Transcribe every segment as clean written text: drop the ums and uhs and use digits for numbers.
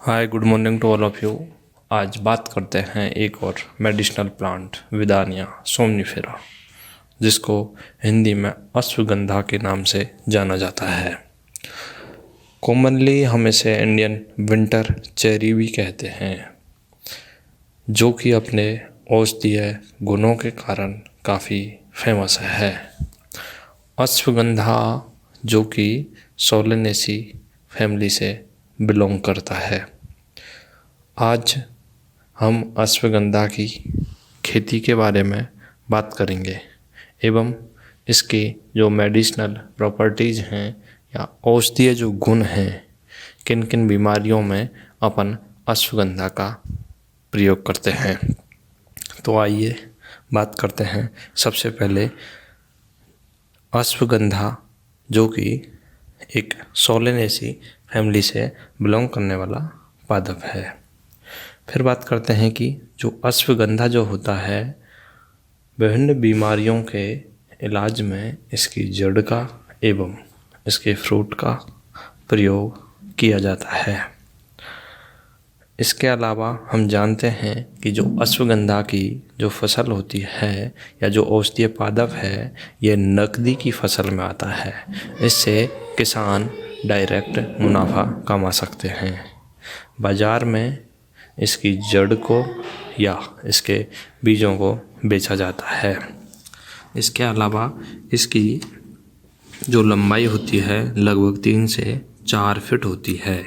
Hi, good morning to all of you. आज बात करते हैं एक और मेडिसिनल प्लांट विदानिया सोमनिफेरा, जिसको हिंदी में अश्वगंधा के नाम से जाना जाता है। कॉमनली हम इसे इंडियन विंटर चेरी भी कहते हैं, जो कि अपने औषधीय गुणों के कारण काफ़ी फेमस है। अश्वगंधा जो कि सोलेनेसी फैमिली से बिलोंग करता है। आज हम अश्वगंधा की खेती के बारे में बात करेंगे एवं इसकी जो मेडिसिनल प्रॉपर्टीज़ हैं या औषधीय जो गुण हैं, किन किन बीमारियों में अपन अश्वगंधा का प्रयोग करते हैं। तो आइए बात करते हैं सबसे पहले अश्वगंधा, जो कि एक सोलेनेसी फैमिली से बिलोंग करने वाला पादप है। फिर बात करते हैं कि जो अश्वगंधा जो होता है, विभिन्न बीमारियों के इलाज में इसकी जड़ का एवं इसके फ्रूट का प्रयोग किया जाता है। इसके अलावा हम जानते हैं कि जो अश्वगंधा की जो फसल होती है या जो औषधीय पादप है, ये नकदी की फसल में आता है। इससे किसान डायरेक्ट मुनाफा कमा सकते हैं। बाज़ार में इसकी जड़ को या इसके बीजों को बेचा जाता है। इसके अलावा इसकी जो लंबाई होती है लगभग 3 से 4 फीट होती है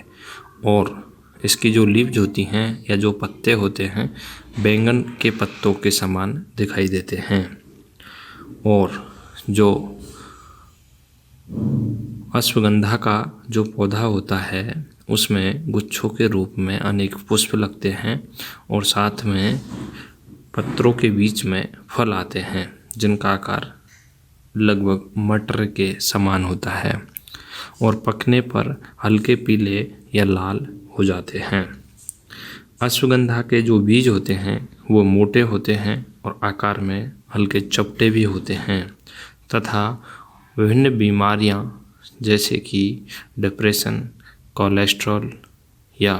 और इसकी जो लीव्स होती हैं या जो पत्ते होते हैं, बैंगन के पत्तों के समान दिखाई देते हैं। और जो अश्वगंधा का जो पौधा होता है, उसमें गुच्छों के रूप में अनेक पुष्प लगते हैं और साथ में पत्रों के बीच में फल आते हैं, जिनका आकार लगभग मटर के समान होता है और पकने पर हल्के पीले या लाल हो जाते हैं। अश्वगंधा के जो बीज होते हैं वो मोटे होते हैं और आकार में हल्के चपटे भी होते हैं तथा विभिन्न बीमारियां जैसे कि डिप्रेशन, कोलेस्ट्रॉल या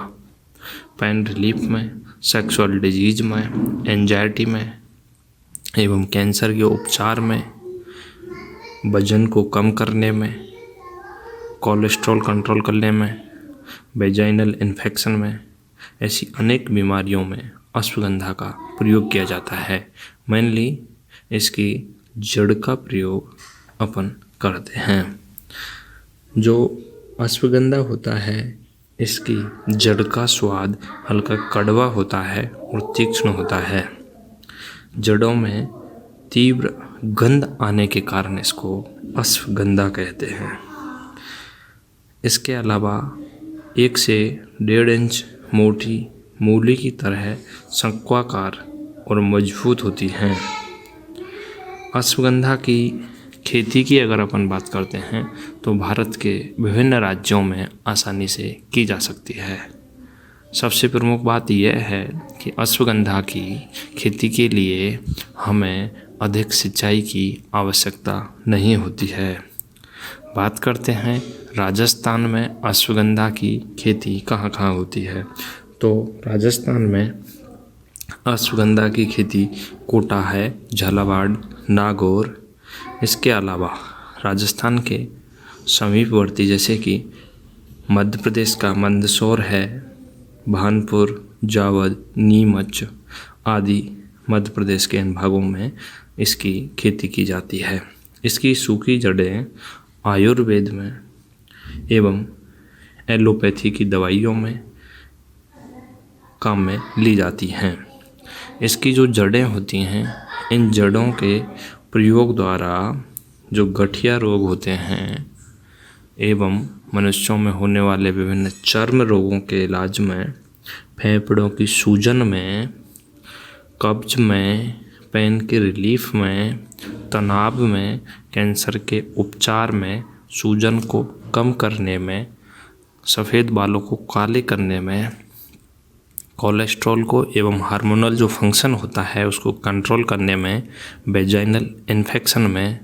पेन रिलीफ में, सेक्सुअल डिजीज में, एंजाइटी में एवं कैंसर के उपचार में, वजन को कम करने में, कोलेस्ट्रॉल कंट्रोल करने में, वेजाइनल इन्फेक्शन में, ऐसी अनेक बीमारियों में अश्वगंधा का प्रयोग किया जाता है। मेनली इसकी जड़ का प्रयोग अपन करते हैं। जो अश्वगंधा होता है, इसकी जड़ का स्वाद हल्का कड़वा होता है और तीक्ष्ण होता है। जड़ों में तीव्र गंध आने के कारण इसको अश्वगंधा कहते हैं। इसके अलावा 1 से 1.5 इंच मोटी मूली की तरह शंक्वाकार और मजबूत होती हैं। अश्वगंधा की खेती की अगर अपन बात करते हैं तो भारत के विभिन्न राज्यों में आसानी से की जा सकती है। सबसे प्रमुख बात यह है कि अश्वगंधा की खेती के लिए हमें अधिक सिंचाई की आवश्यकता नहीं होती है। बात करते हैं राजस्थान में अश्वगंधा की खेती कहाँ कहाँ होती है। तो राजस्थान में अश्वगंधा की खेती कोटा है, झालावाड़, नागौर। इसके अलावा राजस्थान के समीपवर्ती जैसे कि मध्य प्रदेश का मंदसौर है, भानपुर, जावद, नीमच आदि मध्य प्रदेश के इन भागों में इसकी खेती की जाती है। इसकी सूखी जड़ें आयुर्वेद में एवं एलोपैथी की दवाइयों में काम में ली जाती हैं। इसकी जो जड़ें होती हैं, इन जड़ों के प्रयोग द्वारा जो गठिया रोग होते हैं एवं मनुष्यों में होने वाले विभिन्न चर्म रोगों के इलाज में, फेफड़ों की सूजन में, कब्ज में, पेन के रिलीफ में, तनाव में, कैंसर के उपचार में, सूजन को कम करने में, सफ़ेद बालों को काले करने में, कोलेस्ट्रॉल को एवं हार्मोनल जो फंक्शन होता है उसको कंट्रोल करने में, वेजाइनल इन्फेक्शन में,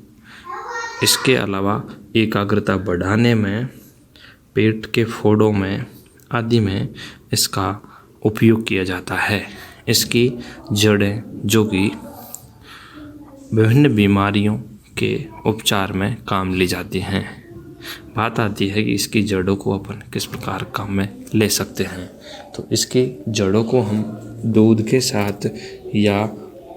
इसके अलावा एकाग्रता बढ़ाने में, पेट के फोड़ों में आदि में इसका उपयोग किया जाता है। इसकी जड़ें जो कि विभिन्न बीमारियों के उपचार में काम ली जाती हैं। बात आती है कि इसकी जड़ों को अपन किस प्रकार काम में ले सकते हैं। तो इसकी जड़ों को हम दूध के साथ या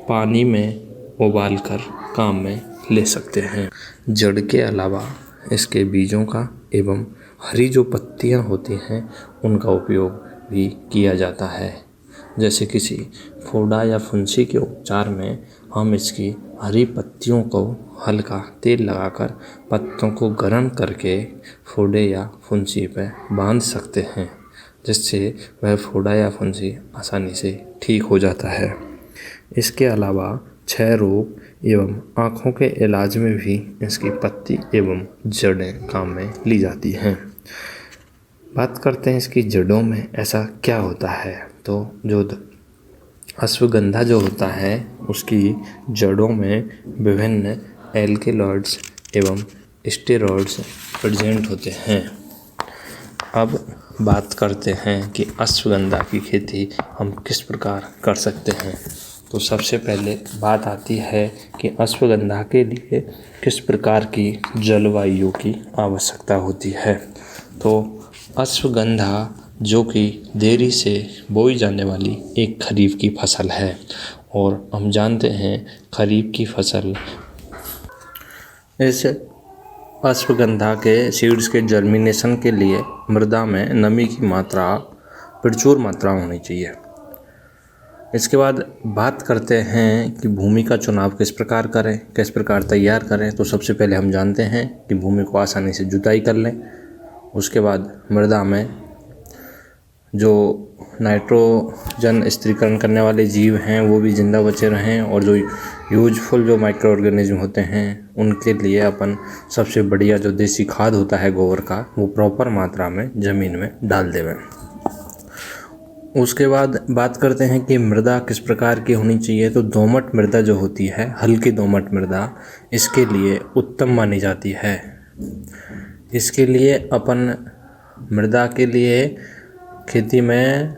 पानी में उबाल कर काम में ले सकते हैं। जड़ के अलावा इसके बीजों का एवं हरी जो पत्तियां होती हैं उनका उपयोग भी किया जाता है। जैसे किसी फोड़ा या फुंसी के उपचार में हम इसकी हरी पत्तियों को हल्का तेल लगाकर पत्तों को गर्म करके फोड़े या फुंसी पर बांध सकते हैं, जिससे वह फोड़ा या फुंसी आसानी से ठीक हो जाता है। इसके अलावा क्षय रोग एवं आँखों के इलाज में भी इसकी पत्ती एवं जड़ें काम में ली जाती हैं। बात करते हैं इसकी जड़ों में ऐसा क्या होता है। तो जो अश्वगंधा जो होता है उसकी जड़ों में विभिन्न एल्केलॉइड्स एवं स्टेरॉइड्स प्रेजेंट होते हैं। अब बात करते हैं कि अश्वगंधा की खेती हम किस प्रकार कर सकते हैं। तो सबसे पहले बात आती है कि अश्वगंधा के लिए किस प्रकार की जलवायु की आवश्यकता होती है। तो अश्वगंधा जो कि देरी से बोई जाने वाली एक खरीफ की फसल है और हम जानते हैं खरीफ की फसल इस अश्वगंधा के सीड्स के जर्मिनेशन के लिए मृदा में नमी की मात्रा प्रचुर मात्रा होनी चाहिए। इसके बाद बात करते हैं कि भूमि का चुनाव किस प्रकार करें, किस प्रकार तैयार करें। तो सबसे पहले हम जानते हैं कि भूमि को आसानी से जुताई कर लें। उसके बाद मृदा में जो नाइट्रोजन स्थिरीकरण करने वाले जीव हैं वो भी जिंदा बचे रहें और जो यूजफुल जो माइक्रो ऑर्गेनिज्म होते हैं उनके लिए अपन सबसे बढ़िया जो देसी खाद होता है गोबर का वो प्रॉपर मात्रा में ज़मीन में डाल देवें। उसके बाद बात करते हैं कि मृदा किस प्रकार की होनी चाहिए। तो दोमट मृदा जो होती है, हल्की दोमट मृदा, इसके लिए उत्तम मानी जाती है। इसके लिए अपन मृदा के लिए खेती में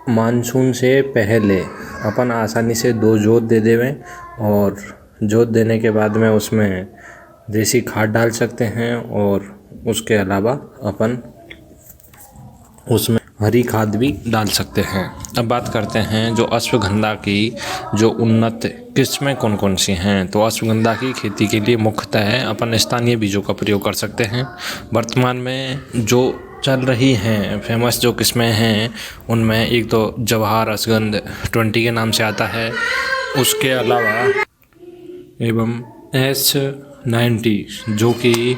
मानसून से पहले अपन आसानी से 2 जोत दे देवें और जोत देने के बाद में उसमें देसी खाद डाल सकते हैं और उसके अलावा अपन उसमें हरी खाद भी डाल सकते हैं। अब बात करते हैं जो अश्वगंधा की जो उन्नत किस्में कौन कौन सी हैं। तो अश्वगंधा की खेती के लिए मुख्यतः अपन स्थानीय बीजों का प्रयोग कर सकते हैं। वर्तमान में जो चल रही हैं फेमस जो किस्में हैं उनमें एक तो जवाहर अश्वगंध 20 के नाम से आता है। उसके अलावा एवं S90 जो कि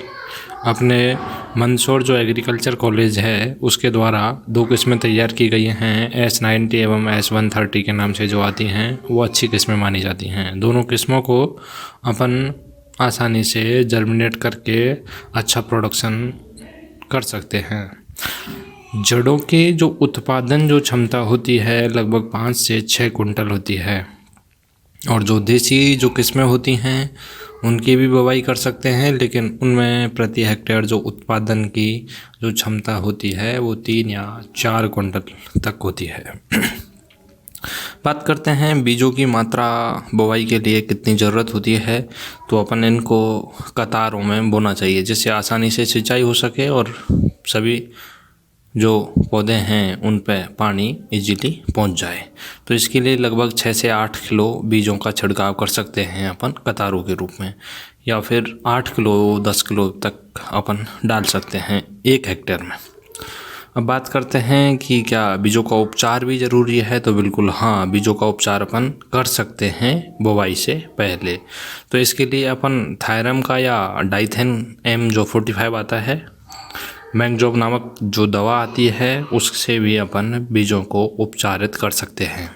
अपने मंदसौर जो एग्रीकल्चर कॉलेज है उसके द्वारा 2 किस्में तैयार की गई हैं। S90 एवं S130 के नाम से जो आती हैं वो अच्छी किस्में मानी जाती हैं। दोनों किस्मों को अपन आसानी से जर्मिनेट करके अच्छा प्रोडक्शन कर सकते हैं। जड़ों के जो उत्पादन जो क्षमता होती है लगभग 5 से 6 कुंटल होती है और जो देसी जो किस्में होती हैं उनकी भी बुवाई कर सकते हैं, लेकिन उनमें प्रति हेक्टेयर जो उत्पादन की जो क्षमता होती है वो 3 या 4 कुंटल तक होती है। बात करते हैं बीजों की मात्रा बुवाई के लिए कितनी ज़रूरत होती है। तो अपन इनको कतारों में बोना चाहिए जिससे आसानी से सिंचाई हो सके और सभी जो पौधे हैं उन पर पानी इजीली पहुंच जाए। तो इसके लिए लगभग 6 से 8 किलो बीजों का छिड़काव कर सकते हैं अपन कतारों के रूप में, या फिर 8 किलो 10 किलो तक अपन डाल सकते हैं 1 हेक्टेयर में। अब बात करते हैं कि क्या बीजों का उपचार भी ज़रूरी है। तो बिल्कुल हाँ, बीजों का उपचार अपन कर सकते हैं बुवाई से पहले। तो इसके लिए अपन थायरम का या डाइथेन M जो 45 आता है, मैंगजोब नामक जो दवा आती है उससे भी अपन बीजों को उपचारित कर सकते हैं।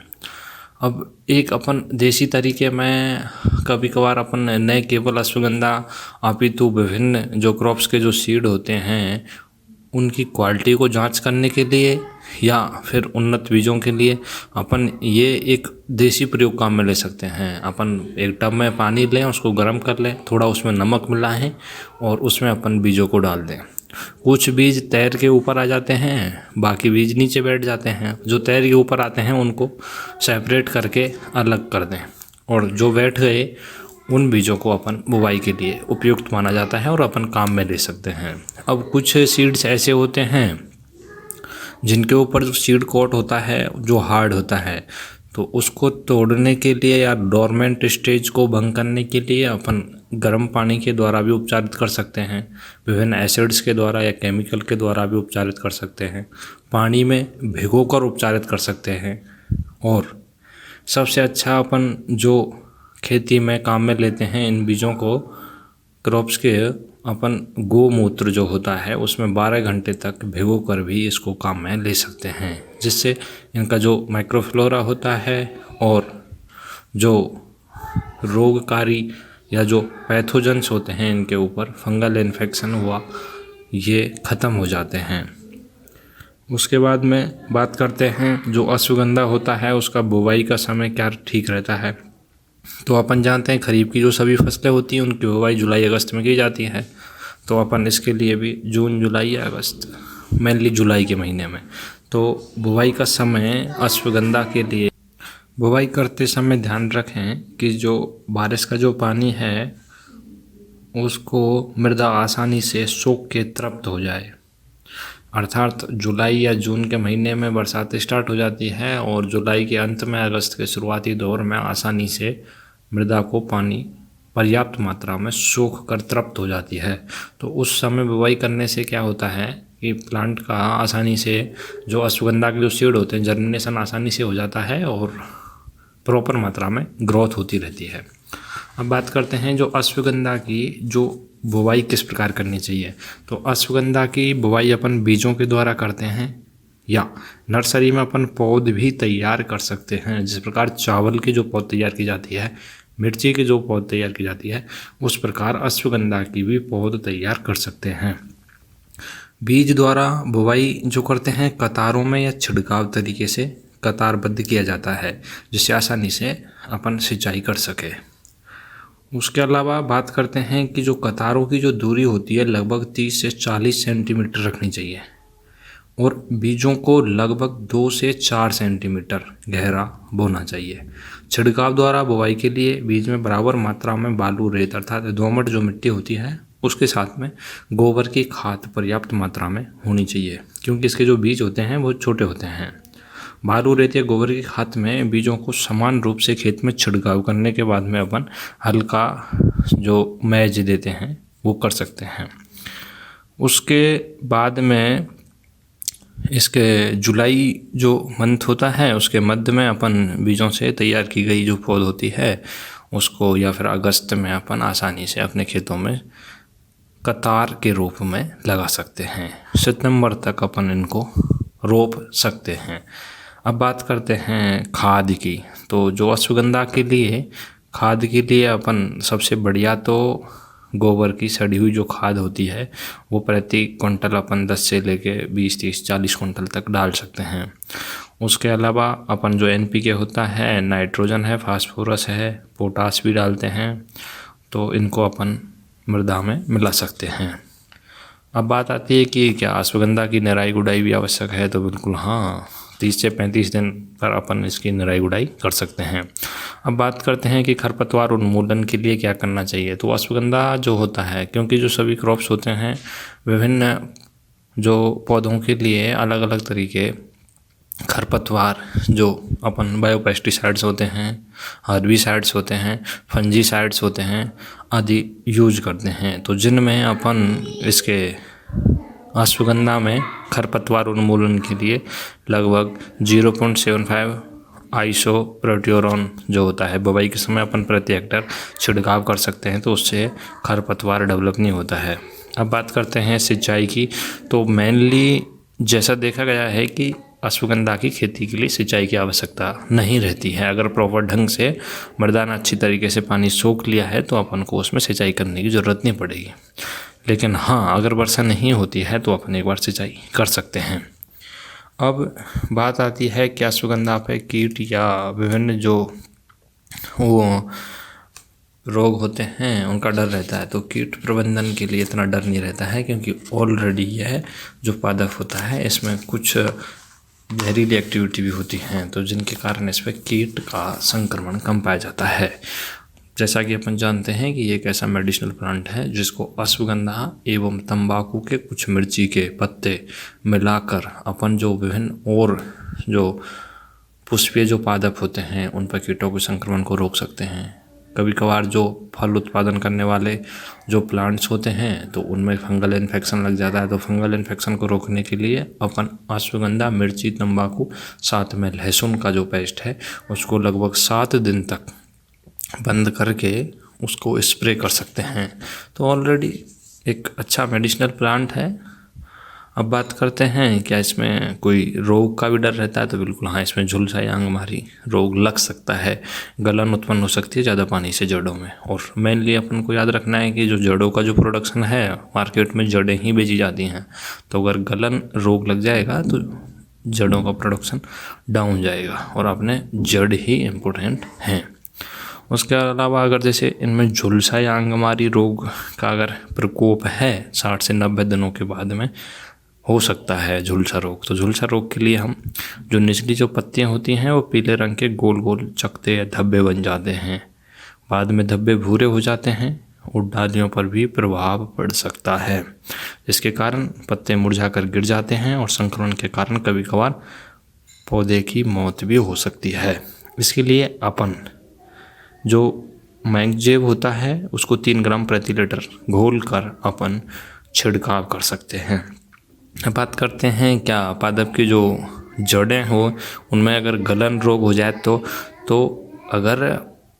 अब एक अपन देसी तरीके में कभी कभार अपन न केवल अश्वगंधा अपितु विभिन्न जो क्रॉप्स के जो सीड होते हैं उनकी क्वालिटी को जांच करने के लिए या फिर उन्नत बीजों के लिए अपन ये एक देसी प्रयोग काम में ले सकते हैं। अपन एक टब में पानी लें, उसको गर्म कर लें, थोड़ा उसमें नमक मिलाएं और उसमें अपन बीजों को डाल दें। कुछ बीज तैर के ऊपर आ जाते हैं, बाकी बीज नीचे बैठ जाते हैं। जो तैर के ऊपर आते हैं उनको सेपरेट करके अलग कर दें, और जो बैठ गए उन बीजों को अपन बुवाई के लिए उपयुक्त माना जाता है और अपन काम में ले सकते हैं। अब कुछ सीड्स ऐसे होते हैं जिनके ऊपर जो सीड कोट होता है जो हार्ड होता है, तो उसको तोड़ने के लिए या डोरमेंट स्टेज को भंग करने के लिए अपन गर्म पानी के द्वारा भी उपचारित कर सकते हैं, विभिन्न एसिड्स के द्वारा या केमिकल के द्वारा भी उपचारित कर सकते हैं, पानी में भिगोकर उपचारित कर सकते हैं। और सबसे अच्छा अपन जो खेती में काम में लेते हैं इन बीजों को, क्रॉप्स के, अपन गोमूत्र जो होता है उसमें 12 घंटे तक भिगो कर भी इसको काम में ले सकते हैं, जिससे इनका जो माइक्रोफ्लोरा होता है और जो रोगकारी या जो पैथोजेंस होते हैं इनके ऊपर फंगल इन्फेक्शन हुआ, ये ख़त्म हो जाते हैं। उसके बाद में बात करते हैं जो अश्वगंधा होता है उसका बुवाई का समय क्या ठीक रहता है। तो अपन जानते हैं खरीफ की जो सभी फसलें होती हैं उनकी बुवाई जुलाई अगस्त में की जाती है। तो अपन इसके लिए भी जून जुलाई या अगस्त, मेनली जुलाई के महीने में, तो बुवाई का समय अश्वगंधा के लिए बुवाई करते समय ध्यान रखें कि जो बारिश का जो पानी है उसको मृदा आसानी से सोख के तृप्त हो जाए। अर्थात जुलाई या जून के महीने में बरसात स्टार्ट हो जाती है और जुलाई के अंत में अगस्त के शुरुआती दौर में आसानी से मृदा को पानी पर्याप्त मात्रा में सूख कर तृप्त हो जाती है। तो उस समय बुवाई करने से क्या होता है कि प्लांट का आसानी से जो अश्वगंधा के जो सीड होते हैं जर्मिनेशन आसानी से हो जाता है और प्रॉपर मात्रा में ग्रोथ होती रहती है। अब बात करते हैं जो अश्वगंधा की जो बुवाई किस प्रकार करनी चाहिए। तो अश्वगंधा की बुवाई अपन बीजों के द्वारा करते हैं या नर्सरी में अपन पौध भी तैयार कर सकते हैं। जिस प्रकार चावल की जो पौध तैयार की जाती है, मिर्ची की जो पौध तैयार की जाती है, उस प्रकार अश्वगंधा की भी पौध तैयार कर सकते हैं। बीज द्वारा बुवाई जो करते हैं कतारों में या छिड़काव तरीके से कतारबद्ध किया जाता है, जिससे आसानी से अपन सिंचाई कर सके। उसके अलावा बात करते हैं कि जो कतारों की जो दूरी होती है लगभग 30 से 40 सेंटीमीटर रखनी चाहिए और बीजों को लगभग 2 से 4 सेंटीमीटर गहरा बोना चाहिए। छिड़काव द्वारा बुवाई के लिए बीज में बराबर मात्रा में बालू रेत अर्थात दोमट जो मिट्टी होती है उसके साथ में गोबर की खाद पर्याप्त मात्रा में होनी चाहिए, क्योंकि इसके जो बीज होते हैं वो छोटे होते हैं। बालू रेत या गोबर की खाद में बीजों को समान रूप से खेत में छिड़काव करने के बाद में अपन हल्का जो मैज देते हैं वो कर सकते हैं। उसके बाद में इसके जुलाई जो मंथ होता है उसके मध्य में अपन बीजों से तैयार की गई जो पौध होती है उसको या फिर अगस्त में अपन आसानी से अपने खेतों में कतार के रूप में लगा सकते हैं। सितंबर तक अपन इनको रोप सकते हैं। अब बात करते हैं खाद की। तो जो अश्वगंधा के लिए खाद के लिए अपन सबसे बढ़िया तो गोबर की सड़ी हुई जो खाद होती है वो प्रति क्विंटल अपन 10 से लेके 20, 30, 40 क्विंटल तक डाल सकते हैं। उसके अलावा अपन जो NPK होता है, नाइट्रोजन है, फास्फोरस है, पोटास भी डालते हैं, तो इनको अपन मृदा में मिला सकते हैं। अब बात आती है कि क्या अश्वगंधा की निराई गुड़ाई भी आवश्यक है। तो बिल्कुल हाँ, 30 से 35 दिन पर अपन इसकी निराई गुड़ाई कर सकते हैं। अब बात करते हैं कि खरपतवार उन्मूलन के लिए क्या करना चाहिए। तो अश्वगंधा जो होता है, क्योंकि जो सभी क्रॉप्स होते हैं विभिन्न जो पौधों के लिए अलग अलग तरीके खरपतवार जो अपन बायोपेस्टिसाइड्स होते हैं, हर्बिसाइड्स होते हैं, फंजीसाइड्स होते हैं आदि यूज करते हैं। तो जिनमें अपन इसके अश्वगंधा में खरपतवार उन्मूलन के लिए लगभग 0.75 आइसोप्रोट्योरॉन जो होता है बुवाई के समय अपन प्रति हेक्टर छिड़काव कर सकते हैं, तो उससे खरपतवार डेवलप नहीं होता है। अब बात करते हैं सिंचाई की। तो मेनली जैसा देखा गया है कि अश्वगंधा की खेती के लिए सिंचाई की आवश्यकता नहीं रहती है। अगर प्रॉपर ढंग से मृदा ने अच्छी तरीके से पानी सोख लिया है तो अपन को उसमें सिंचाई करने की ज़रूरत नहीं पड़ेगी। लेकिन हाँ, अगर वर्षा नहीं होती है तो अपन एक बार सिंचाई कर सकते हैं। अब बात आती है कि अश्वगंधा पे कीट या विभिन्न जो वो रोग होते हैं उनका डर रहता है, तो कीट प्रबंधन के लिए इतना डर नहीं रहता है, क्योंकि ऑलरेडी यह जो पादप होता है इसमें कुछ जहरीली एक्टिविटी भी होती हैं, तो जिनके कारण इस पर कीट का संक्रमण कम पाया जाता है। जैसा कि अपन जानते हैं कि ये एक ऐसा मेडिसिनल प्लांट है जिसको अश्वगंधा एवं तंबाकू के कुछ मिर्ची के पत्ते मिलाकर अपन जो विभिन्न और जो पुष्पीय जो पादप होते हैं उन पर कीटों के संक्रमण को रोक सकते हैं। कभी कभार जो फल उत्पादन करने वाले जो प्लांट्स होते हैं तो उनमें फंगल इन्फेक्शन लग जाता है, तो फंगल इन्फेक्शन को रोकने के लिए अपन अश्वगंधा, मिर्ची, तंबाकू, साथ में लहसुन का जो पेस्ट है उसको लगभग 7 दिन तक बंद करके उसको स्प्रे कर सकते हैं। तो ऑलरेडी एक अच्छा मेडिसिनल प्लांट है। अब बात करते हैं क्या इसमें कोई रोग का भी डर रहता है, तो बिल्कुल हाँ, इसमें झुलसा या अंगमारी रोग लग सकता है, गलन उत्पन्न हो सकती है ज़्यादा पानी से जड़ों में। और मेनली अपन को याद रखना है कि जो जड़ों का जो प्रोडक्शन है मार्केट में जड़ें ही बेची जाती हैं, तो अगर गलन रोग लग जाएगा तो जड़ों का प्रोडक्शन डाउन जाएगा और अपने जड़ ही इम्पोर्टेंट हैं। उसके अलावा अगर जैसे इनमें झुलसा या अंगमारी रोग का अगर प्रकोप है 60 से 90 दिनों के बाद में हो सकता है झुलसा रोग, तो झुलसा रोग के लिए हम जो निचली जो पत्तियां होती हैं वो पीले रंग के गोल गोल चकते या धब्बे बन जाते हैं, बाद में धब्बे भूरे हो जाते हैं और डालियों पर भी प्रभाव पड़ सकता है, जिसके कारण पत्ते मुरझाकर गिर जाते हैं और संक्रमण के कारण कभी कभार पौधे की मौत भी हो सकती है। इसके लिए अपन जो मैंगजेब होता है उसको 3 ग्राम प्रति लीटर घोल कर अपन छिड़काव कर सकते हैं। बात करते हैं क्या पादप की जो जड़ें हो उनमें अगर गलन रोग हो जाए तो अगर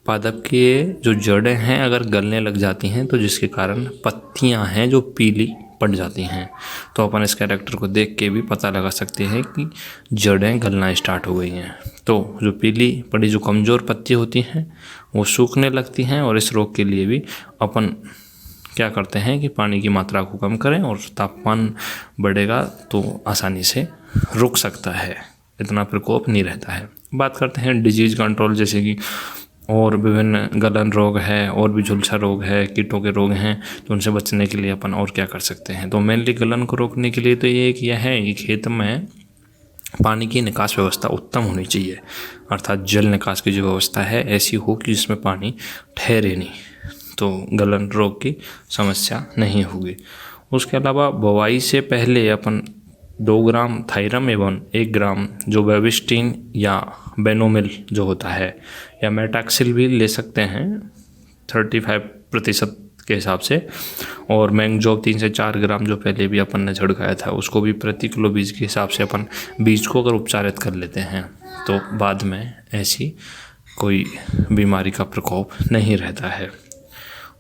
पादप की जो जड़ें हैं अगर गलने लग जाती हैं तो जिसके कारण पत्तियां हैं जो पीली पड़ जाती हैं, तो अपन इस कैरेक्टर को देख के भी पता लगा सकते हैं कि जड़ें गलना स्टार्ट हो गई हैं। तो जो पीली पड़ी जो कमज़ोर पत्ती होती हैं वो सूखने लगती हैं, और इस रोग के लिए भी अपन क्या करते हैं कि पानी की मात्रा को कम करें और तापमान बढ़ेगा तो आसानी से रुक सकता है, इतना प्रकोप नहीं रहता है। बात करते हैं डिजीज़ कंट्रोल, जैसे कि और विभिन्न गलन रोग है और भी झुलसा रोग है, कीटों के रोग हैं, तो उनसे बचने के लिए अपन और क्या कर सकते हैं। तो मेनली गलन को रोकने के लिए तो ये एक यह है कि खेत में पानी की निकास व्यवस्था उत्तम होनी चाहिए, अर्थात जल निकास की जो व्यवस्था है ऐसी हो कि जिसमें पानी ठहरे नहीं, तो गलन रोग की समस्या नहीं होगी। उसके अलावा बुवाई से पहले अपन 2 ग्राम थायरम एवं 1 ग्राम जो बेबिस्टीन या बेनोमिल जो होता है या मेटाक्सिल भी ले सकते हैं 35% के हिसाब से, और मैंगजोब 3 से 4 ग्राम जो पहले भी अपन ने छिड़काया था उसको भी प्रति किलो बीज के हिसाब से अपन बीज को अगर उपचारित कर लेते हैं तो बाद में ऐसी कोई बीमारी का प्रकोप नहीं रहता है।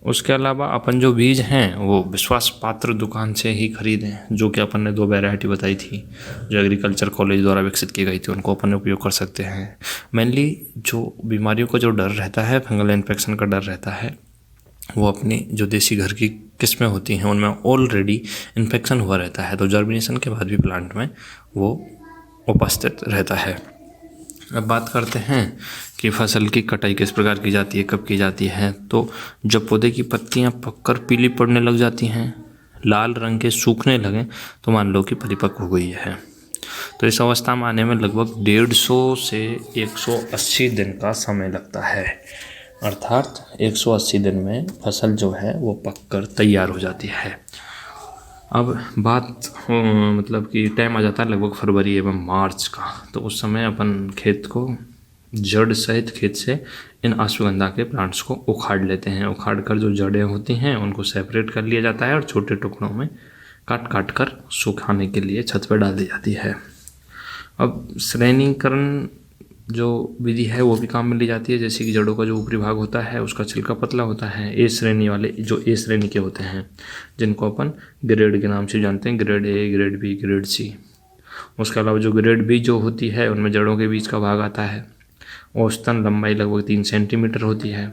उसके अलावा अपन जो बीज हैं वो विश्वास पात्र दुकान से ही खरीदें, जो कि अपन ने 2 वैरायटी बताई थी जो एग्रीकल्चर कॉलेज द्वारा विकसित की गई थी, उनको अपन उपयोग कर सकते हैं। मेनली जो बीमारियों का जो डर रहता है, फंगल इन्फेक्शन का डर रहता है, वो अपनी जो देसी घर की किस्में होती हैं उनमें ऑलरेडी इन्फेक्शन हुआ रहता है, तो जर्मिनेशन के बाद भी प्लांट में वो उपस्थित रहता है। अब बात करते हैं कि फसल की कटाई किस प्रकार की जाती है, कब की जाती है। तो जब पौधे की पत्तियां पककर पीली पड़ने लग जाती हैं, लाल रंग के सूखने लगें, तो मान लो कि परिपक्व हो गई है। तो इस अवस्था में आने में लगभग 150 से 180 दिन का समय लगता है, अर्थात 180 दिन में फसल जो है वो पककर तैयार हो जाती है। अब बात मतलब कि टाइम आ जाता है लगभग फरवरी एवं मार्च का, तो उस समय अपन खेत को जड़ सहित खेत से इन अश्वगंधा के प्लांट्स को उखाड़ लेते हैं। उखाड़ कर जो जड़ें होती हैं उनको सेपरेट कर लिया जाता है और छोटे टुकड़ों में काट काट कर सुखाने के लिए छत पर डाल दी जाती है। अब श्रेणीकरण जो विधि है वो भी काम में ली जाती है, जैसे कि जड़ों का जो ऊपरी भाग होता है उसका छिलका पतला होता है। ए श्रेणी वाले जो ए श्रेणी के होते हैं जिनको अपन ग्रेड के नाम से जानते हैं, grade A, grade B, grade C. उसके अलावा जो ग्रेड बी जो होती है उनमें जड़ों के बीच का भाग आता है, औसतन लंबाई लगभग 3 सेंटीमीटर होती है।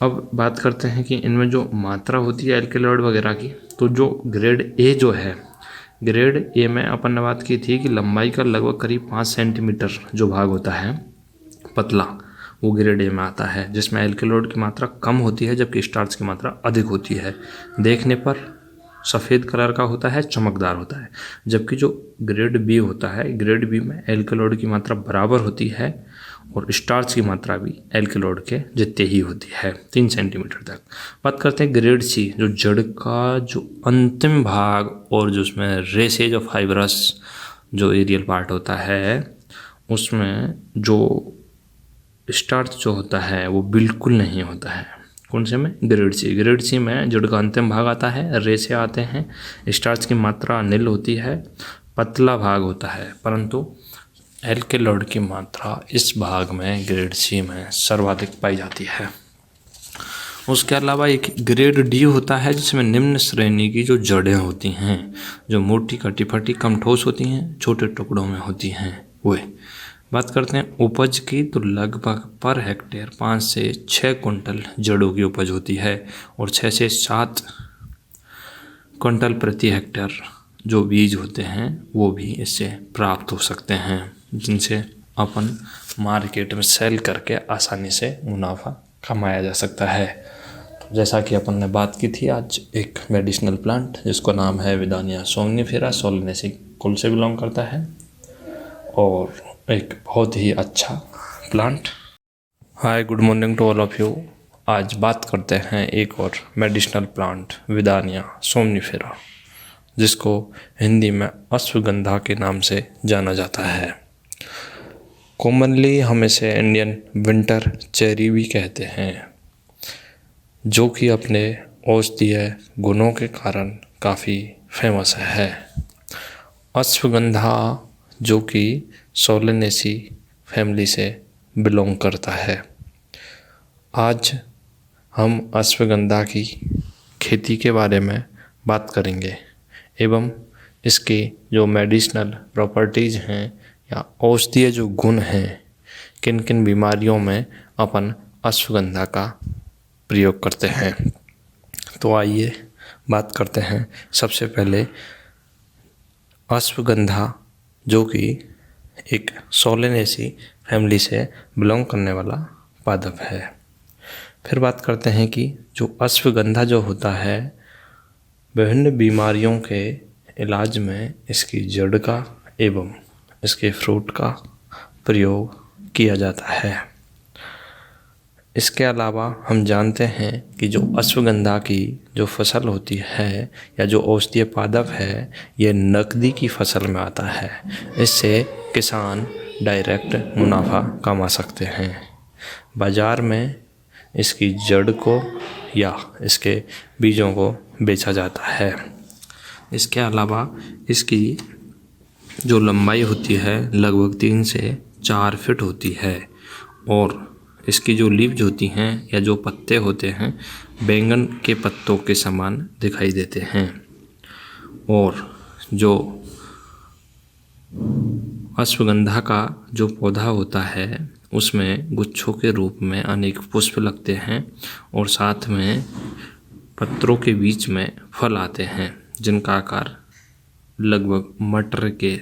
अब बात करते हैं कि इनमें जो मात्रा होती है एल्केलॉइड वगैरह की, तो जो ग्रेड ए जो है, ग्रेड ए में अपन ने बात की थी कि लंबाई का लगभग करीब 5 सेंटीमीटर जो भाग होता है पतला, वो ग्रेड ए में आता है, जिसमें एल्केलॉइड की मात्रा कम होती है जबकि स्टार्च की मात्रा अधिक होती है। देखने पर सफ़ेद कलर का होता है, चमकदार होता है। जबकि जो ग्रेड बी होता है, ग्रेड बी में एल्केलॉइड की मात्रा बराबर होती है और स्टार्च की मात्रा भी एल्केलॉइड के जितनी ही होती है, 3 सेंटीमीटर तक। बात करते हैं ग्रेड सी, जो जड़ का जो अंतिम भाग और जो उसमें रेसेज ऑफ फाइब्रस जो एरियल पार्ट होता है, उसमें जो स्टार्च जो होता है वो बिल्कुल नहीं होता है। कौन से में? Grade C. ग्रेड सी में जड़ का अंतिम भाग आता है, रेसे आते हैं, स्टार्च की मात्रा नील होती है, पतला भाग होता है, परंतु एल्केलॉइड की मात्रा इस भाग में ग्रेड सी में सर्वाधिक पाई जाती है। उसके अलावा एक ग्रेड डी होता है जिसमें निम्न श्रेणी की जो जड़ें होती हैं, जो मोटी कटी फटी कम ठोस होती हैं, छोटे टुकड़ों में होती हैं, वे। बात करते हैं उपज की, तो लगभग पर हेक्टेयर 5 से 6 कुंटल जड़ों की उपज होती है और 6 से 7 कुंटल प्रति हेक्टेयर जो बीज होते हैं वो भी इससे प्राप्त हो सकते हैं, जिनसे अपन मार्केट में सेल करके आसानी से मुनाफा कमाया जा सकता है। तो जैसा कि अपन ने बात की थी, आज एक मेडिसिनल प्लांट जिसका नाम है विदानिया सोमनीफेरा, सोलेनेसी कुल से बिलोंग करता है और एक बहुत ही अच्छा plant. Hi, good morning to all of you. आज बात करते हैं एक और मेडिसिनल प्लांट विदानिया सोमनीफेरा, जिसको हिंदी में अश्वगंधा के नाम से जाना जाता है। कॉमनली हम इसे इंडियन विंटर चेरी भी कहते हैं, जो कि अपने औषधीय गुणों के कारण काफ़ी फेमस है। अश्वगंधा जो कि सोलेनेसी फैमिली से बिलोंग करता है। आज हम अश्वगंधा की खेती के बारे में बात करेंगे एवं इसकी जो मेडिसिनल प्रॉपर्टीज़ हैं या औषधीय जो गुण हैं, किन किन बीमारियों में अपन अश्वगंधा का प्रयोग करते हैं। तो आइए बात करते हैं सबसे पहले अश्वगंधा, जो कि एक सोलेनेसी फैमिली से बिलोंग करने वाला पादप है। फिर बात करते हैं कि जो अश्वगंधा जो होता है, विभिन्न बीमारियों के इलाज में इसकी जड़ का एवं इसके फ्रूट का प्रयोग किया जाता है। इसके अलावा हम जानते हैं कि जो अश्वगंधा की जो फसल होती है या जो औषधीय पादप है, ये नकदी की फसल में आता है। इससे किसान डायरेक्ट मुनाफा कमा सकते हैं। बाज़ार में इसकी जड़ को या इसके बीजों को बेचा जाता है। इसके अलावा इसकी जो लंबाई होती है लगभग 3 से 4 फीट होती है और इसकी जो लीव्स होती हैं या जो पत्ते होते हैं, बैंगन के पत्तों के समान दिखाई देते हैं और जो अश्वगंधा का जो पौधा होता है उसमें गुच्छों के रूप में अनेक पुष्प लगते हैं और साथ में पत्रों के बीच में फल आते हैं, जिनका आकार लगभग मटर के